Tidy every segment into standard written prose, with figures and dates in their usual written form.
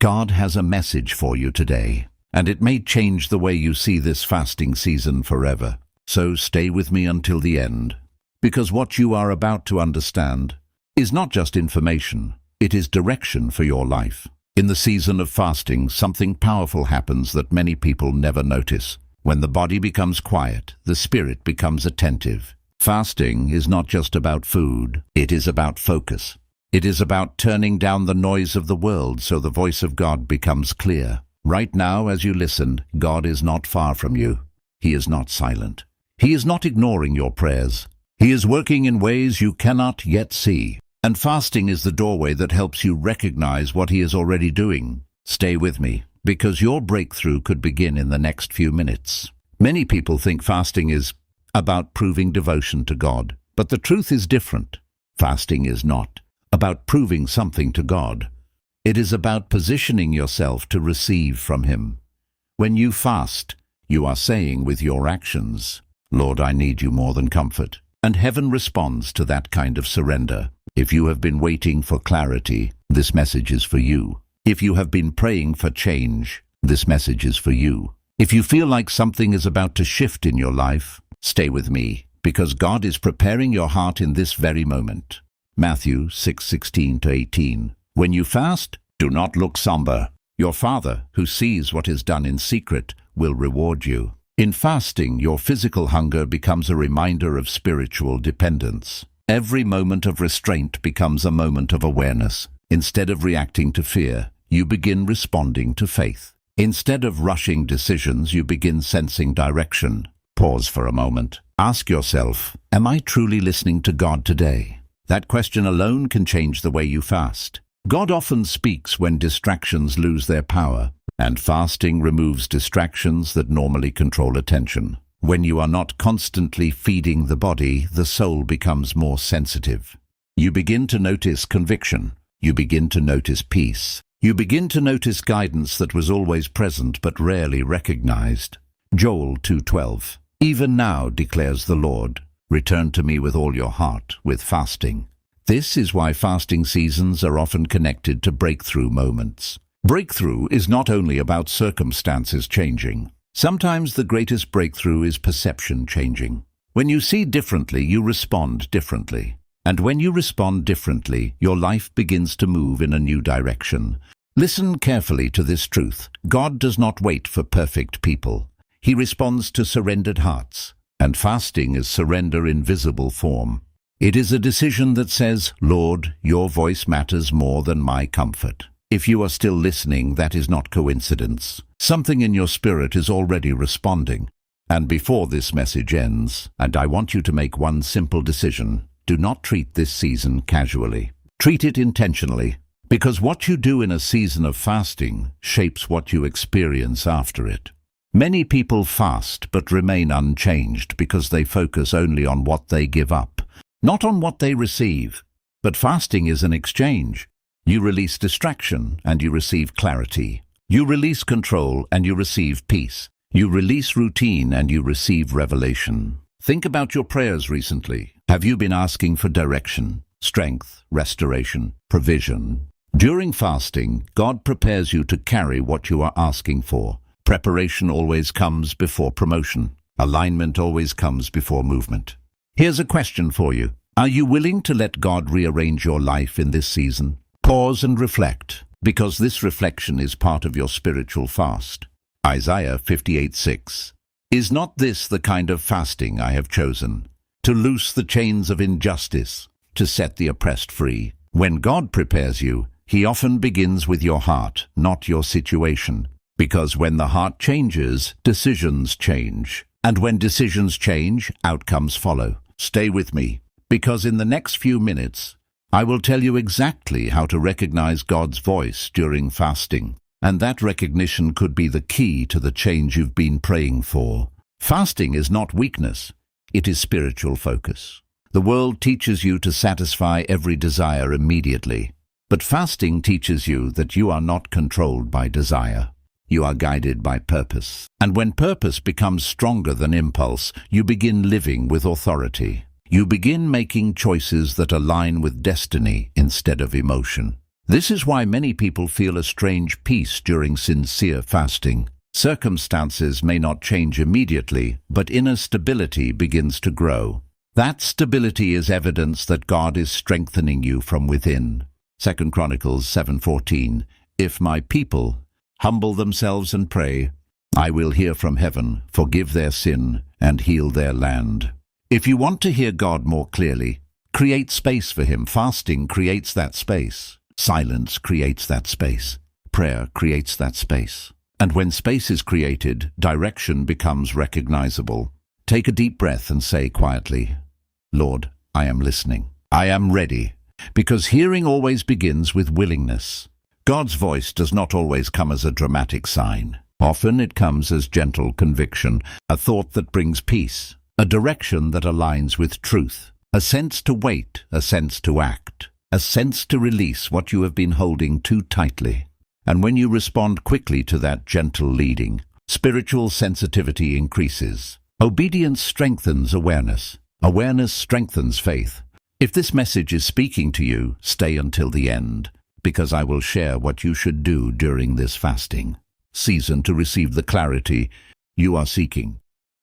God has a message for you today, and it may change the way you see this fasting season forever. So stay with me until the end, because what you are about to understand is not just information, it is direction for your life. In the season of fasting, something powerful happens that many people never notice. When the body becomes quiet, the spirit becomes attentive. Fasting is not just about food, it is about focus. It is about turning down the noise of the world so the voice of God becomes clear. Right now, as you listen, God is not far from you. He is not silent. He is not ignoring your prayers. He is working in ways you cannot yet see. And fasting is the doorway that helps you recognize what He is already doing. Stay with me, because your breakthrough could begin in the next few minutes. Many people think fasting is about proving devotion to God, but the truth is different. Fasting is not about proving something to God. It is about positioning yourself to receive from Him. When you fast, you are saying with your actions, "Lord, I need you more than comfort." And heaven responds to that kind of surrender. If you have been waiting for clarity, this message is for you. If you have been praying for change, this message is for you. If you feel like something is about to shift in your life, stay with me, because God is preparing your heart in this very moment. Matthew 6:16-18. When you fast, do not look somber. Your Father, who sees what is done in secret, will reward you. In fasting, your physical hunger becomes a reminder of spiritual dependence. Every moment of restraint becomes a moment of awareness. Instead of reacting to fear, you begin responding to faith. Instead of rushing decisions, you begin sensing direction. Pause for a moment. Ask yourself, am I truly listening to God today? That question alone can change the way you fast. God often speaks when distractions lose their power, and fasting removes distractions that normally control attention. When you are not constantly feeding the body, the soul becomes more sensitive. You begin to notice conviction. You begin to notice peace. You begin to notice guidance that was always present but rarely recognized. Joel 2:12. Even now, declares the Lord, return to me with all your heart, with fasting. This is why fasting seasons are often connected to breakthrough moments. Breakthrough is not only about circumstances changing. Sometimes the greatest breakthrough is perception changing. When you see differently, you respond differently. And when you respond differently, your life begins to move in a new direction. Listen carefully to this truth. God does not wait for perfect people. He responds to surrendered hearts. And fasting is surrender in visible form. It is a decision that says, Lord, your voice matters more than my comfort. If you are still listening, that is not coincidence. Something in your spirit is already responding. And before this message ends, and I want you to make one simple decision, do not treat this season casually. Treat it intentionally, because what you do in a season of fasting shapes what you experience after it. Many people fast but remain unchanged because they focus only on what they give up, not on what they receive. But fasting is an exchange. You release distraction and you receive clarity. You release control and you receive peace. You release routine and you receive revelation. Think about your prayers recently. Have you been asking for direction, strength, restoration, provision? During fasting, God prepares you to carry what you are asking for. Preparation always comes before promotion. Alignment always comes before movement. Here's a question for you. Are you willing to let God rearrange your life in this season? Pause and reflect, because this reflection is part of your spiritual fast. Isaiah 58:6. Is not this the kind of fasting I have chosen? To loose the chains of injustice, to set the oppressed free. When God prepares you, He often begins with your heart, not your situation. Because when the heart changes, decisions change. And when decisions change, outcomes follow. Stay with me, because in the next few minutes, I will tell you exactly how to recognize God's voice during fasting. And that recognition could be the key to the change you've been praying for. Fasting is not weakness, it is spiritual focus. The world teaches you to satisfy every desire immediately. But fasting teaches you that you are not controlled by desire. You are guided by purpose. And when purpose becomes stronger than impulse, you begin living with authority. You begin making choices that align with destiny instead of emotion. This is why many people feel a strange peace during sincere fasting. Circumstances may not change immediately, but inner stability begins to grow. That stability is evidence that God is strengthening you from within. 2 Chronicles 7:14. If my people humble themselves and pray, I will hear from heaven, forgive their sin, and heal their land. If you want to hear God more clearly, create space for Him. Fasting creates that space. Silence creates that space. Prayer creates that space. And when space is created, direction becomes recognizable. Take a deep breath and say quietly, Lord, I am listening. I am ready. Because hearing always begins with willingness. God's voice does not always come as a dramatic sign. Often it comes as gentle conviction, a thought that brings peace, a direction that aligns with truth, a sense to wait, a sense to act, a sense to release what you have been holding too tightly. And when you respond quickly to that gentle leading, spiritual sensitivity increases. Obedience strengthens awareness. Awareness strengthens faith. If this message is speaking to you, stay until the end, because I will share what you should do during this fasting season to receive the clarity you are seeking.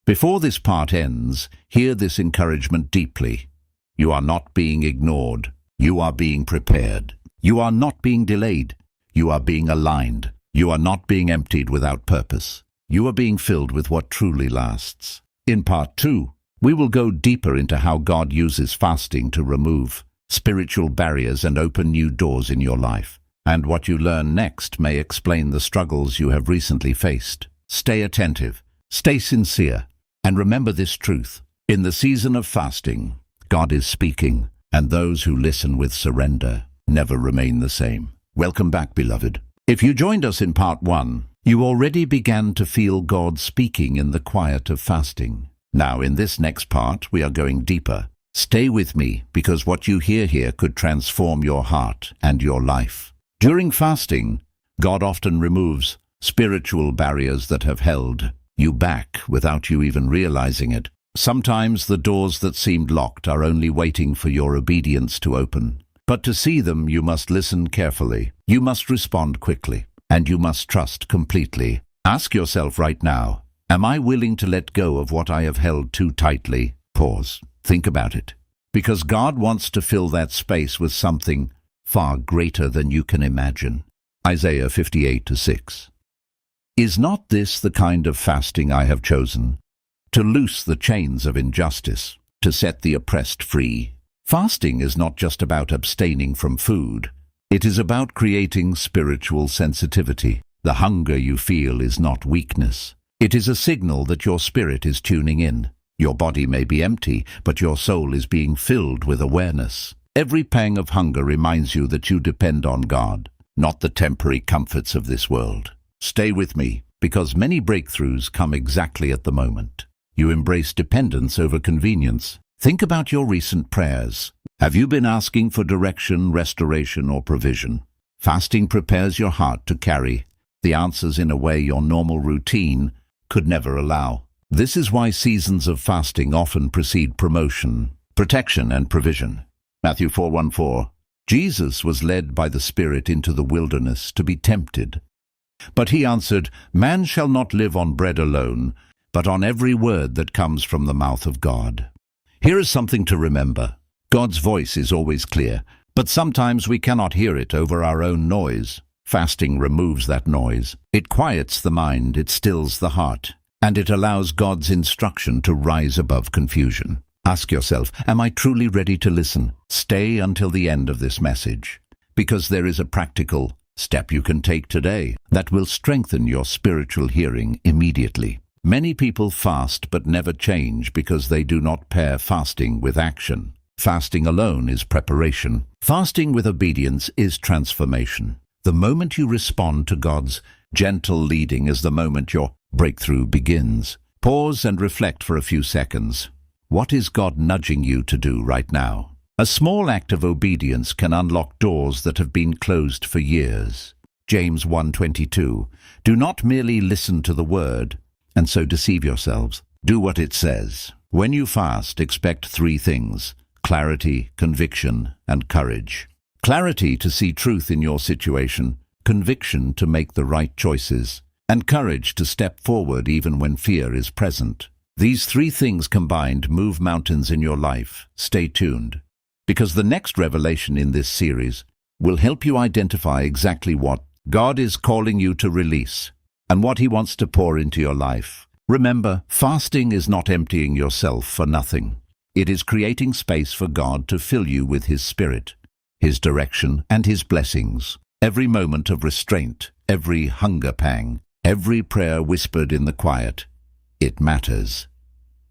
Before this part ends, hear this encouragement deeply. You are not being ignored. You are being prepared. You are not being delayed. You are being aligned. You are not being emptied without purpose. You are being filled with what truly lasts. In part 2, we will go deeper into how God uses fasting to remove spiritual barriers and open new doors in your life. And what you learn next may explain the struggles you have recently faced. Stay attentive, stay sincere, and remember this truth. In the season of fasting, God is speaking, and those who listen with surrender never remain the same. Welcome back, beloved. If you joined us in part 1, you already began to feel God speaking in the quiet of fasting. Now, in this next part, we are going deeper. Stay with me, because what you hear here could transform your heart and your life. During fasting, God often removes spiritual barriers that have held you back without you even realizing it. Sometimes the doors that seemed locked are only waiting for your obedience to open. But to see them, you must listen carefully. You must respond quickly, and you must trust completely. Ask yourself right now, am I willing to let go of what I have held too tightly? Pause. Think about it. Because God wants to fill that space with something far greater than you can imagine. Isaiah 58:6. Is not this the kind of fasting I have chosen? To loose the chains of injustice, to set the oppressed free. Fasting is not just about abstaining from food. It is about creating spiritual sensitivity. The hunger you feel is not weakness. It is a signal that your spirit is tuning in. Your body may be empty, but your soul is being filled with awareness. Every pang of hunger reminds you that you depend on God, not the temporary comforts of this world. Stay with me, because many breakthroughs come exactly at the moment. You embrace dependence over convenience. Think about your recent prayers. Have you been asking for direction, restoration, or provision? Fasting prepares your heart to carry the answers in a way your normal routine could never allow. This is why seasons of fasting often precede promotion, protection, and provision. Matthew 4:14. Jesus was led by the Spirit into the wilderness to be tempted. But he answered, Man shall not live on bread alone, but on every word that comes from the mouth of God. Here is something to remember. God's voice is always clear, but sometimes we cannot hear it over our own noise. Fasting removes that noise. It quiets the mind, it stills the heart, and it allows God's instruction to rise above confusion. Ask yourself, am I truly ready to listen? Stay until the end of this message, because there is a practical step you can take today that will strengthen your spiritual hearing immediately. Many people fast but never change because they do not pair fasting with action. Fasting alone is preparation. Fasting with obedience is transformation. The moment you respond to God's gentle leading is the moment your breakthrough begins. Pause and reflect for a few seconds. What is God nudging you to do right now? A small act of obedience can unlock doors that have been closed for years. James 1:22. Do not merely listen to the word and so deceive yourselves. Do what it says. When you fast, expect 3 things: clarity, conviction, and courage. clarity to see truth in your situation, conviction to make the right choices, and courage to step forward even when fear is present. These three things combined move mountains in your life. Stay tuned, because the next revelation in this series will help you identify exactly what God is calling you to release and what He wants to pour into your life. Remember, fasting is not emptying yourself for nothing. It is creating space for God to fill you with His Spirit, His direction, and His blessings. Every moment of restraint, every hunger pang, every prayer whispered in the quiet, it matters.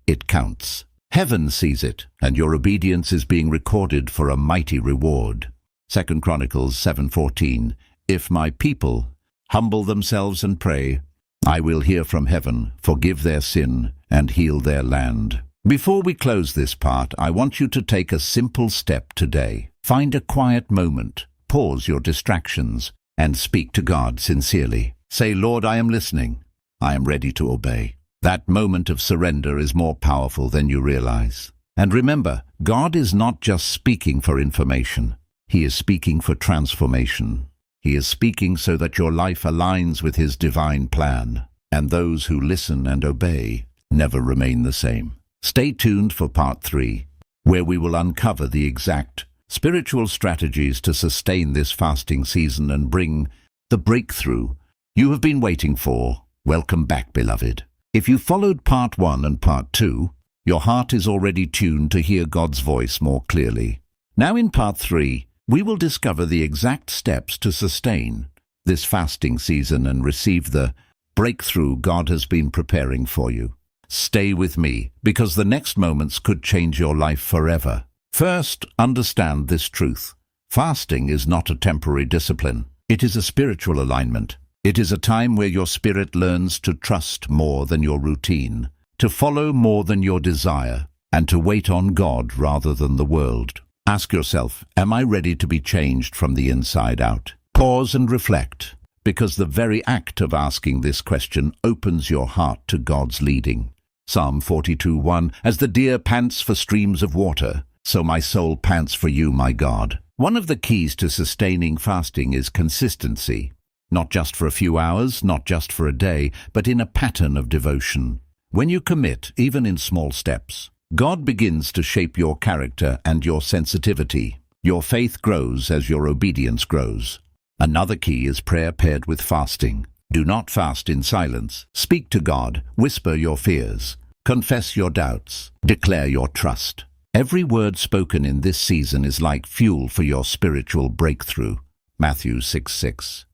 It counts. Heaven sees it, and your obedience is being recorded for a mighty reward. 2 Chronicles 7:14. If my people humble themselves and pray, I will hear from heaven, forgive their sin, and heal their land. Before we close this part, I want you to take a simple step today. Find a quiet moment, pause your distractions, and speak to God sincerely. Say, Lord, I am listening. I am ready to obey. That moment of surrender is more powerful than you realize. And remember, God is not just speaking for information. He is speaking for transformation. He is speaking so that your life aligns with His divine plan, and those who listen and obey never remain the same. Stay tuned for part 3, where we will uncover the exact spiritual strategies to sustain this fasting season and bring the breakthrough you have been waiting for. Welcome back, beloved. If you followed part 1 and part 2, your heart is already tuned to hear God's voice more clearly. Now in part 3, we will discover the exact steps to sustain this fasting season and receive the breakthrough God has been preparing for you. Stay with me, because the next moments could change your life forever. First, understand this truth. Fasting is not a temporary discipline. It is a spiritual alignment. It is a time where your spirit learns to trust more than your routine, to follow more than your desire, and to wait on God rather than the world. Ask yourself, am I ready to be changed from the inside out? Pause and reflect, because the very act of asking this question opens your heart to God's leading. Psalm 42:1, as the deer pants for streams of water, so my soul pants for you, my God. One of the keys to sustaining fasting is consistency. Not just for a few hours, not just for a day, but in a pattern of devotion. When you commit, even in small steps, God begins to shape your character and your sensitivity. Your faith grows as your obedience grows. Another key is prayer paired with fasting. Do not fast in silence. Speak to God, whisper your fears, confess your doubts, declare your trust. Every word spoken in this season is like fuel for your spiritual breakthrough. Matthew 6:6.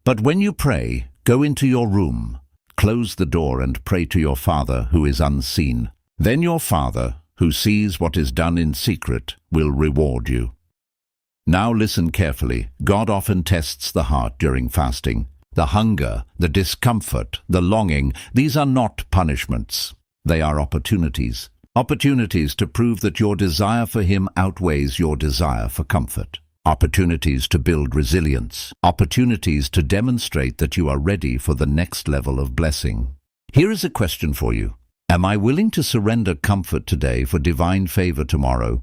But when you pray, go into your room, close the door and pray to your Father who is unseen. Then your Father, who sees what is done in secret, will reward you. Now listen carefully. God often tests the heart during fasting. The hunger, the discomfort, the longing, these are not punishments. They are opportunities. Opportunities to prove that your desire for Him outweighs your desire for comfort. Opportunities to build resilience. Opportunities to demonstrate that you are ready for the next level of blessing. Here is a question for you. Am I willing to surrender comfort today for divine favor tomorrow?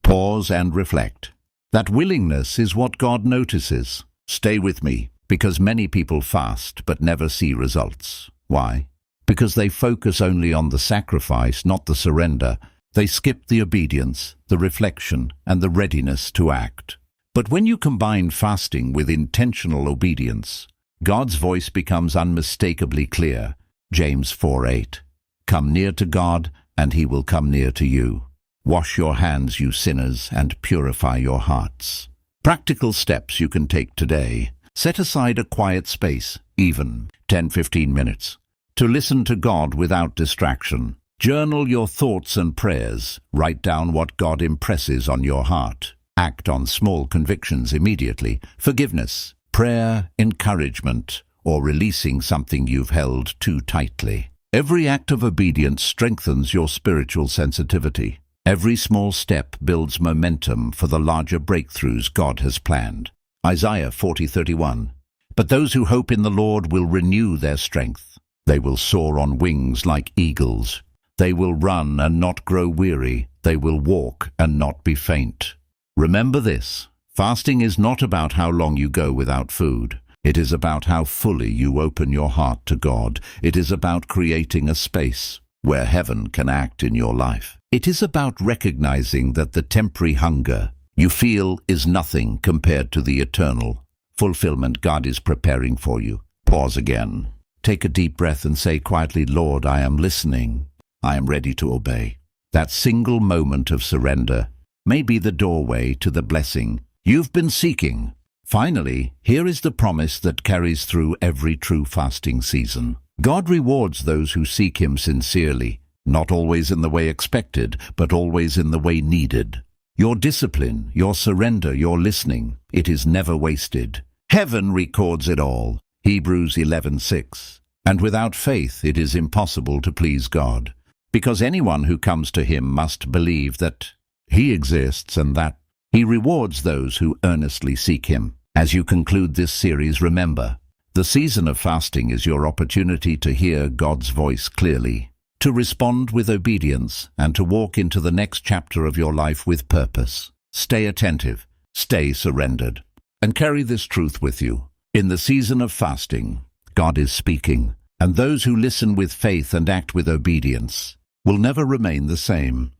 Pause and reflect. That willingness is what God notices. Stay with me, because many people fast but never see results. Why? Because they focus only on the sacrifice, not the surrender. They skip the obedience, the reflection, and the readiness to act. But when you combine fasting with intentional obedience, God's voice becomes unmistakably clear. James 4:8. Come near to God, and He will come near to you. Wash your hands, you sinners, and purify your hearts. Practical steps you can take today. Set aside a quiet space, even 10-15 minutes, to listen to God without distraction. Journal your thoughts and prayers. Write down what God impresses on your heart. Act on small convictions immediately. Forgiveness, prayer, encouragement, or releasing something you've held too tightly. Every act of obedience strengthens your spiritual sensitivity. Every small step builds momentum for the larger breakthroughs God has planned. Isaiah 40:31. But those who hope in the Lord will renew their strength. They will soar on wings like eagles. They will run and not grow weary. They will walk and not be faint. Remember this: Fasting is not about how long you go without food. It is about how fully you open your heart to God. It is about creating a space where heaven can act in your life. It is about recognizing that the temporary hunger you feel is nothing compared to the eternal fulfillment God is preparing for you. Pause again. Take a deep breath and say quietly, Lord, I am listening. I am ready to obey. That single moment of surrender may be the doorway to the blessing you've been seeking. Finally, here is the promise that carries through every true fasting season. God rewards those who seek Him sincerely, not always in the way expected, but always in the way needed. Your discipline, your surrender, your listening, it is never wasted. Heaven records it all. Hebrews 11:6. And without faith it is impossible to please God, because anyone who comes to Him must believe that He exists and that He rewards those who earnestly seek Him. As you conclude this series, remember, the season of fasting is your opportunity to hear God's voice clearly, to respond with obedience, and to walk into the next chapter of your life with purpose. Stay attentive, stay surrendered, and carry this truth with you. In the season of fasting, God is speaking, and those who listen with faith and act with obedience will never remain the same.